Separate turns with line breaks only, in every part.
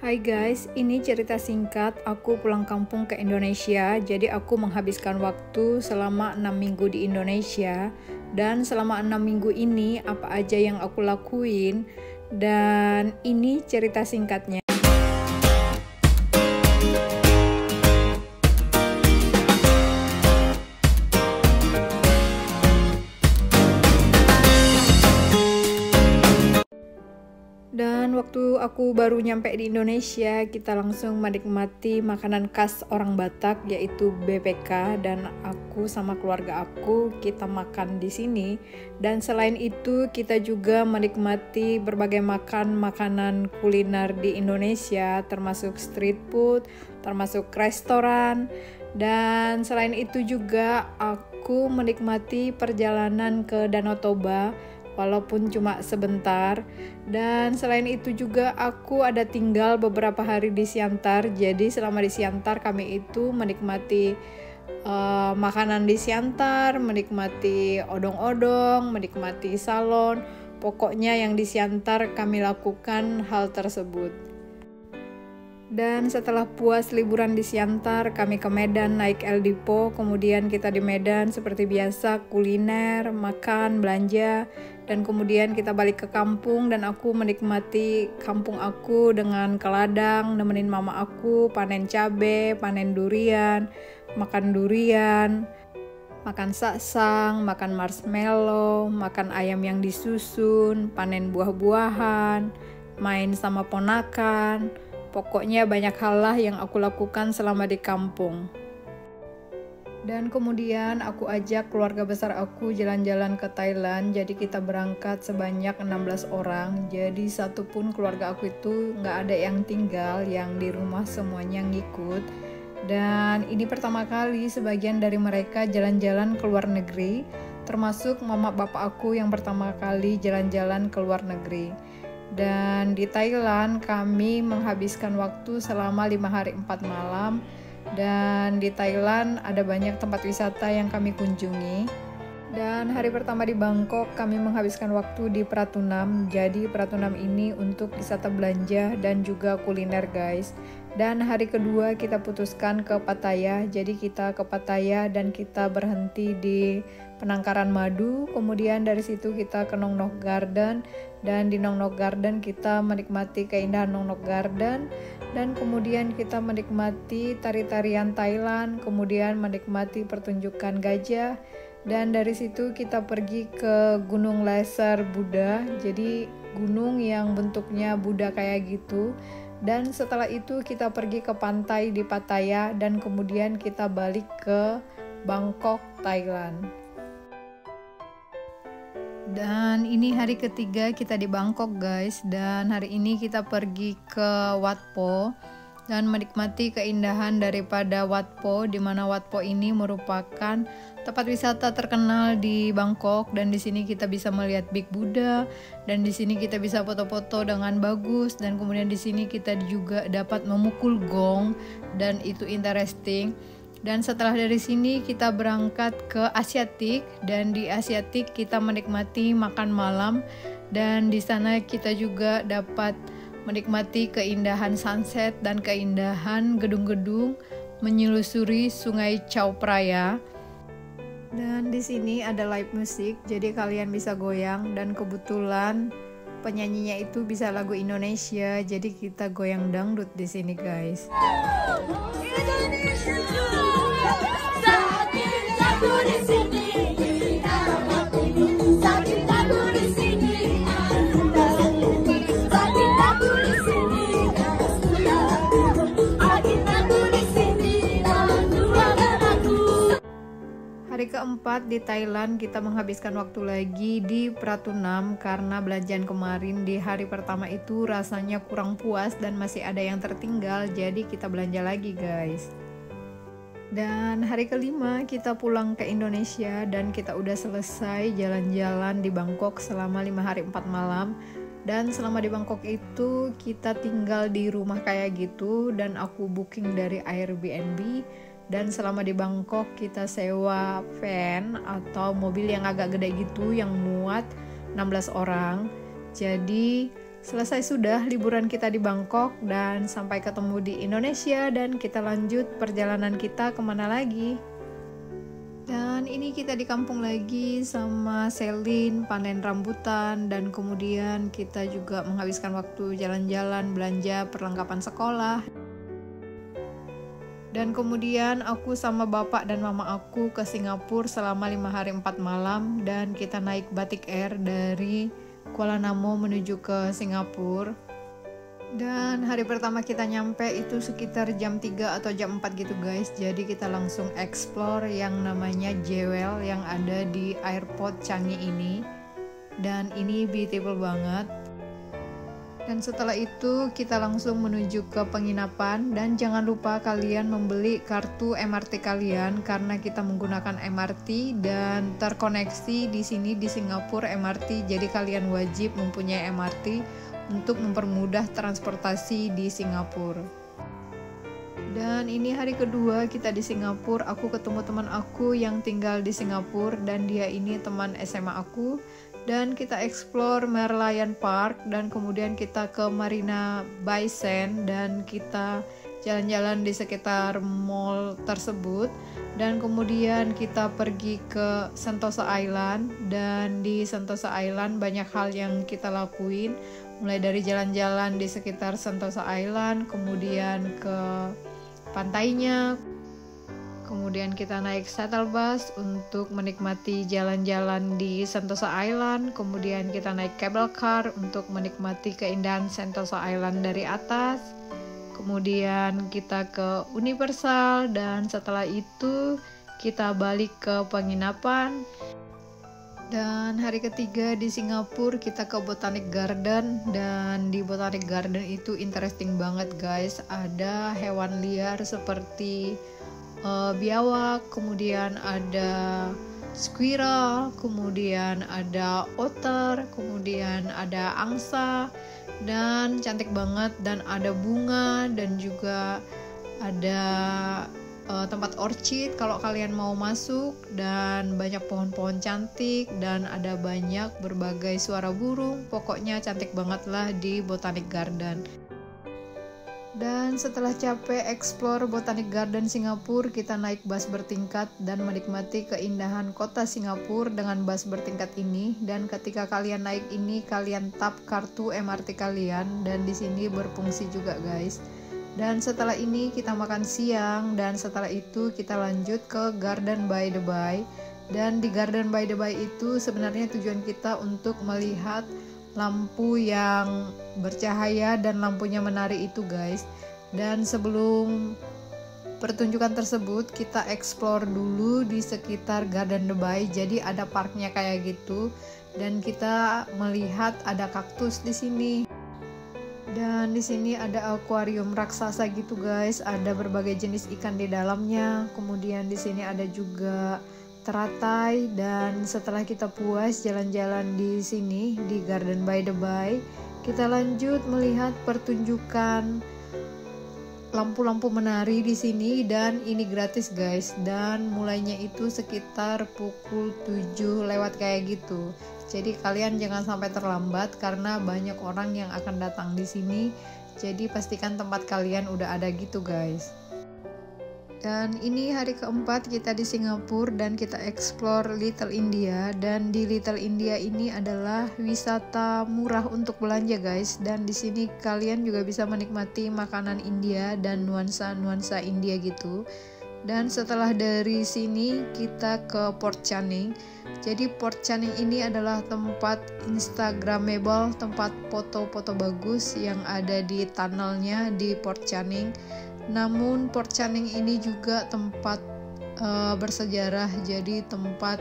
Hai guys, ini cerita singkat aku pulang kampung ke Indonesia. Jadi aku menghabiskan waktu selama 6 minggu di Indonesia. Dan selama 6 minggu ini apa aja yang aku lakuin. Dan ini cerita singkatnya. Dan waktu aku baru nyampe di Indonesia, kita langsung menikmati makanan khas orang Batak yaitu BPK, dan aku sama keluarga aku kita makan di sini. Dan selain itu kita juga menikmati berbagai makanan kuliner di Indonesia, termasuk street food, termasuk restoran. Dan selain itu juga aku menikmati perjalanan ke Danau Toba walaupun cuma sebentar. Dan selain itu juga aku ada tinggal beberapa hari di Siantar. Jadi selama di Siantar kami itu menikmati makanan di Siantar, menikmati odong-odong, menikmati salon. Pokoknya yang di Siantar kami lakukan hal tersebut. Dan setelah puas liburan di Siantar, kami ke Medan naik El Dipo. Kemudian kita di Medan seperti biasa kuliner, makan, belanja. Dan kemudian kita balik ke kampung dan aku menikmati kampung aku dengan ke ladang, nemenin mama aku panen cabe, panen durian, makan durian, makan saksang, makan marshmallow, makan ayam yang disusun, panen buah-buahan, main sama ponakan. Pokoknya banyak hal lah yang aku lakukan selama di kampung. Dan kemudian aku ajak keluarga besar aku jalan-jalan ke Thailand. Jadi kita berangkat sebanyak 16 orang. Jadi satupun keluarga aku itu gak ada yang tinggal, yang di rumah semuanya ngikut. Dan ini pertama kali sebagian dari mereka jalan-jalan ke luar negeri, termasuk mama bapak aku yang pertama kali jalan-jalan ke luar negeri. Dan di Thailand kami menghabiskan waktu selama 5 hari 4 malam. Dan di Thailand ada banyak tempat wisata yang kami kunjungi. Dan hari pertama di Bangkok kami menghabiskan waktu di Pratunam. Jadi Pratunam ini untuk wisata belanja dan juga kuliner guys. Dan hari kedua kita putuskan ke Pattaya. Jadi kita ke Pattaya dan kita berhenti di Penangkaran Madu. Kemudian dari situ kita ke Nong Nok Garden. Dan di Nong Nok Garden kita menikmati keindahan Nong Nok Garden. Dan kemudian kita menikmati tari-tarian Thailand. Kemudian menikmati pertunjukan gajah. Dan dari situ kita pergi ke Gunung Laser Buddha. Jadi gunung yang bentuknya Buddha kayak gitu. Dan setelah itu kita pergi ke pantai di Pattaya. Dan kemudian kita balik ke Bangkok, Thailand. Dan ini hari ketiga kita di Bangkok guys. Dan hari ini kita pergi ke Wat Po dan menikmati keindahan daripada Wat Po, di mana Wat Po ini merupakan tempat wisata terkenal di Bangkok. Dan di sini kita bisa melihat Big Buddha, dan di sini kita bisa foto-foto dengan bagus. Dan kemudian di sini kita juga dapat memukul gong, dan itu interesting. Dan setelah dari sini kita berangkat ke Asiatik, dan di Asiatik kita menikmati makan malam. Dan di sana kita juga dapat menikmati keindahan sunset dan keindahan gedung-gedung menyelusuri Sungai Chao Phraya. Dan di sini ada live music, jadi kalian bisa goyang, dan kebetulan penyanyinya itu bisa lagu Indonesia, jadi kita goyang dangdut di sini guys. Hari keempat di Thailand kita menghabiskan waktu lagi di Pratunam karena belanjaan kemarin di hari pertama itu rasanya kurang puas dan masih ada yang tertinggal, jadi kita belanja lagi guys. Dan hari kelima kita pulang ke Indonesia dan kita udah selesai jalan-jalan di Bangkok selama 5 hari 4 malam. Dan selama di Bangkok itu kita tinggal di rumah kayak gitu, dan aku booking dari Airbnb. Dan selama di Bangkok kita sewa van atau mobil yang agak gede gitu yang muat 16 orang. Jadi Selesai sudah liburan kita di Bangkok dan sampai ketemu di Indonesia dan kita lanjut perjalanan kita kemana lagi. Dan ini kita di kampung lagi sama Selin panen rambutan dan kemudian kita juga menghabiskan waktu jalan-jalan belanja perlengkapan sekolah. Dan kemudian aku sama bapak dan mama aku ke Singapura selama 5 hari 4 malam dan kita naik Batik Air dari Kuala Namu menuju ke Singapura. Dan hari pertama kita nyampe itu sekitar jam 3 atau jam 4 gitu guys. Jadi kita langsung explore yang namanya Jewel yang ada di airport Changi ini. Dan ini beautiful banget. Dan setelah itu kita langsung menuju ke penginapan. Dan jangan lupa kalian membeli kartu MRT kalian karena kita menggunakan MRT dan terkoneksi di sini di Singapura MRT. Jadi kalian wajib mempunyai MRT untuk mempermudah transportasi di Singapura. Dan ini hari kedua kita di Singapura. Aku ketemu teman aku yang tinggal di Singapura dan dia ini teman SMA aku. Dan kita explore Merlion Park dan kemudian kita ke Marina Bay Sands dan kita jalan-jalan di sekitar mall tersebut. Dan kemudian kita pergi ke Sentosa Island dan di Sentosa Island banyak hal yang kita lakuin. Mulai dari jalan-jalan di sekitar Sentosa Island, kemudian ke pantainya, kemudian kita naik shuttle bus untuk menikmati jalan-jalan di Sentosa Island, kemudian kita naik cable car untuk menikmati keindahan Sentosa Island dari atas, kemudian kita ke Universal dan setelah itu kita balik ke penginapan. Dan hari ketiga di Singapura kita ke Botanic Garden dan di Botanic Garden itu interesting banget guys. Ada hewan liar seperti biawak, kemudian ada squirrel, kemudian ada otter, kemudian ada angsa dan cantik banget dan ada bunga dan juga ada tempat orchid kalau kalian mau masuk dan banyak pohon-pohon cantik dan ada banyak berbagai suara burung. Pokoknya cantik banget lah di Botanic Garden. Dan setelah capek explore Botanic Garden Singapura, kita naik bus bertingkat dan menikmati keindahan kota Singapura dengan bus bertingkat ini. Dan ketika kalian naik ini, kalian tap kartu MRT kalian dan di sini berfungsi juga guys. Dan setelah ini kita makan siang dan setelah itu kita lanjut ke Garden by the Bay. Dan di Garden by the Bay itu sebenarnya tujuan kita untuk melihat lampu yang bercahaya dan lampunya menari itu guys. Dan sebelum pertunjukan tersebut kita explore dulu di sekitar Garden the Bay. Jadi ada parknya kayak gitu dan kita melihat ada kaktus di sini. Dan di sini ada akuarium raksasa gitu guys, ada berbagai jenis ikan di dalamnya. Kemudian di sini ada juga teratai dan setelah kita puas jalan-jalan di sini di Garden by the Bay, kita lanjut melihat pertunjukan lampu-lampu menari di sini dan ini gratis guys dan mulainya itu sekitar pukul 7 lewat kayak gitu. Jadi kalian jangan sampai terlambat karena banyak orang yang akan datang di sini. Jadi pastikan tempat kalian udah ada gitu guys. Dan ini hari keempat kita di Singapura dan kita explore Little India. Dan di Little India ini adalah wisata murah untuk belanja guys. Dan di sini kalian juga bisa menikmati makanan India dan nuansa-nuansa India gitu. Dan setelah dari sini kita ke Port Channing. Jadi Port Channing ini adalah tempat instagramable, tempat foto-foto bagus yang ada di tunnelnya di Port Channing. Namun Port Channing ini juga tempat bersejarah, jadi tempat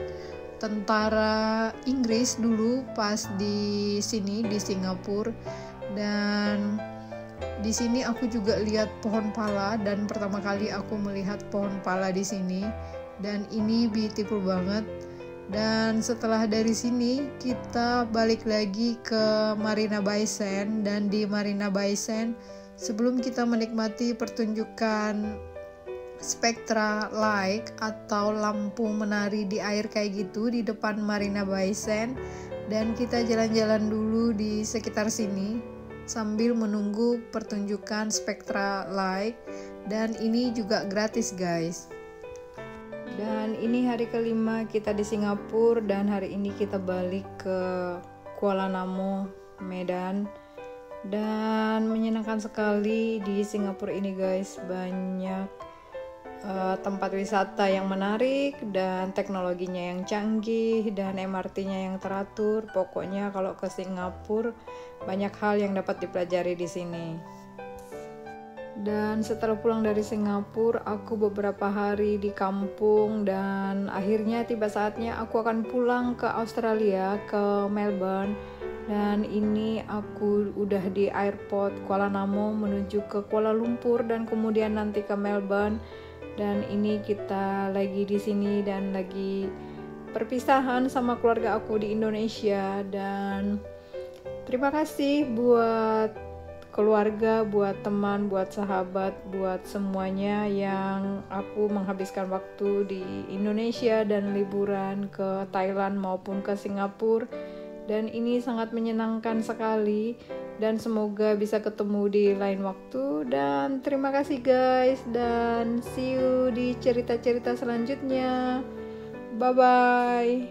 tentara Inggris dulu pas di sini di Singapura. Dan di sini aku juga lihat pohon pala dan pertama kali aku melihat pohon pala di sini dan ini beautiful banget. Dan setelah dari sini kita balik lagi ke Marina Bay Sands dan di Marina Bay Sands sebelum kita menikmati pertunjukan spectra light atau lampu menari di air kayak gitu di depan Marina Bay Sands, Dan kita jalan-jalan dulu di sekitar sini sambil menunggu pertunjukan Spectra Light, dan ini juga gratis guys. Dan ini hari kelima kita di Singapura, dan hari ini kita balik ke Kuala Namu, Medan. Dan menyenangkan sekali di Singapura ini guys, banyak tempat wisata yang menarik dan teknologinya yang canggih dan MRT-nya yang teratur. Pokoknya kalau ke Singapura banyak hal yang dapat dipelajari di sini. Dan setelah pulang dari Singapura, aku beberapa hari di kampung, dan akhirnya tiba saatnya aku akan pulang ke Australia, ke Melbourne. Dan ini aku udah di airport Kuala Namu menuju ke Kuala Lumpur dan kemudian nanti ke Melbourne. Dan ini kita lagi di sini dan lagi perpisahan sama keluarga aku di Indonesia. Dan terima kasih buat keluarga, buat teman, buat sahabat, buat semuanya yang aku menghabiskan waktu di Indonesia dan liburan ke Thailand maupun ke Singapura. Dan ini sangat menyenangkan sekali, dan semoga bisa ketemu di lain waktu. Dan terima kasih guys, dan see you di cerita-cerita selanjutnya. Bye bye.